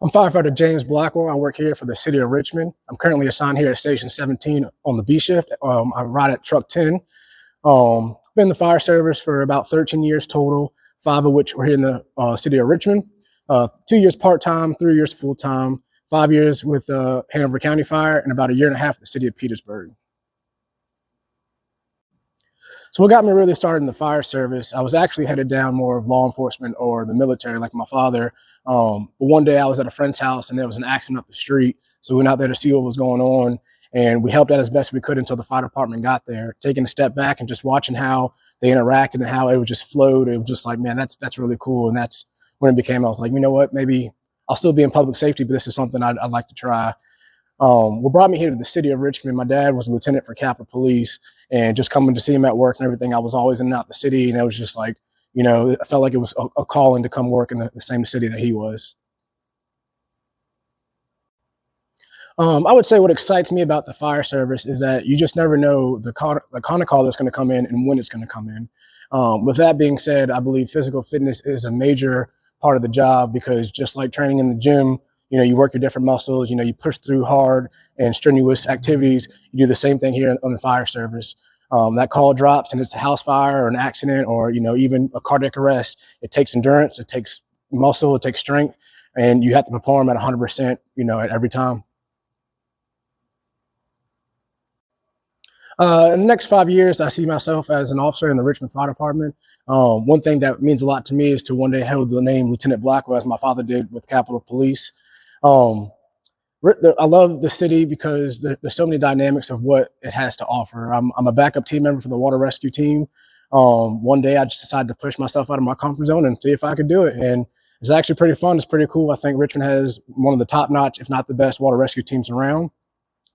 I'm Firefighter James Blackwell. I work here for the city of Richmond. I'm currently assigned here at Station 17 on the B shift. I ride at Truck 10. Been in the fire service for about 13 years total, 5 of which were here in the city of Richmond. 2 years part-time, 3 years full-time, 5 years with Hanover County Fire, and about a year and a half at the city of Petersburg. So what got me really started in the fire service, I was actually headed down more of law enforcement or the military like my father. But one day I was at a friend's house and there was an accident up the street. So we went out there to see what was going on, and we helped out as best we could until the fire department got there. Taking a step back and just watching how they interacted and how it would just flowed. It was just like, man, that's really cool. And that's when it became, I was like, you know what, maybe I'll still be in public safety, but this is something I'd like to try. What brought me here to the city of Richmond, my dad was a lieutenant for Capitol Police, and just coming to see him at work and everything, I was always in and out the city, and it was just like, I felt like it was a calling to come work in the same city that he was. I would say what excites me about the fire service is that you just never know the kind of call that's going to come in and when it's going to come in. With that being said, I believe physical fitness is a major part of the job, because just like training in the gym, you work your different muscles, you push through hard and strenuous activities. You do the same thing here on the fire service. That call drops and it's a house fire or an accident or, even a cardiac arrest. It takes endurance, it takes muscle, it takes strength, and you have to perform at 100%, at every time. In the next 5 years, I see myself as an officer in the Richmond Fire Department. One thing that means a lot to me is to one day hold the name Lieutenant Blackwell, as my father did with Capitol Police. Um, I love the city because there's so many dynamics of what it has to offer. I'm a backup team member for the water rescue team. One day I just decided to push myself out of my comfort zone and see if I could do it. And it's actually pretty fun. It's pretty cool. I think Richmond has one of the top-notch, if not the best, water rescue teams around.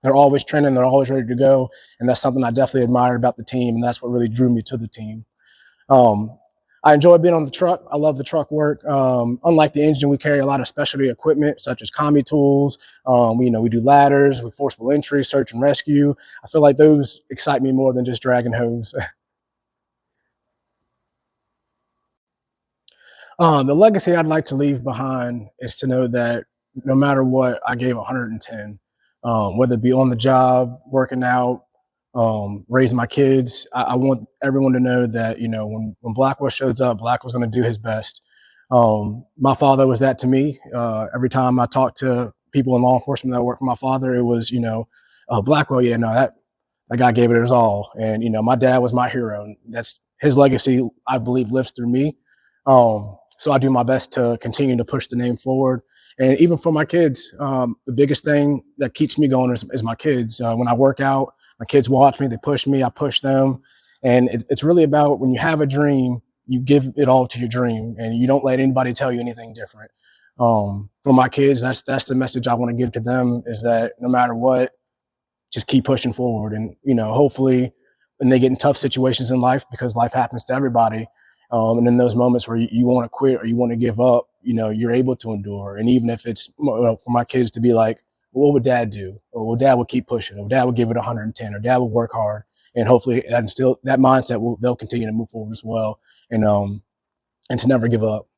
They're always training, they're always ready to go. And that's something I definitely admired about the team. And that's what really drew me to the team. Um, I enjoy being on the truck. I love the truck work. Unlike the engine, we carry a lot of specialty equipment such as combi tools. We do ladders, we forcible entry, search and rescue. I feel like those excite me more than just dragging hose. The legacy I'd like to leave behind is to know that no matter what, I gave 110. Whether it be on the job, working out, raising my kids. I want everyone to know that, when Blackwell shows up, Blackwell's going to do his best. My father was that to me. Every time I talked to people in law enforcement that work for my father, it was, Blackwell, yeah, no, that guy gave it his all. And, my dad was my hero. And that's his legacy, I believe, lives through me. So I do my best to continue to push the name forward. And even for my kids, the biggest thing that keeps me going is my kids. When I work out, my kids watch me, they push me, I push them. And it's really about, when you have a dream, you give it all to your dream and you don't let anybody tell you anything different. For my kids, that's the message I want to give to them, is that no matter what, just keep pushing forward. And, hopefully when they get in tough situations in life, because life happens to everybody, and in those moments where you want to quit or you want to give up, you're able to endure. And even if it's, for my kids to be like, what would dad do? Or dad would keep pushing, or dad would give it 110, or dad would work hard. And hopefully that mindset they'll continue to move forward as well. And to never give up.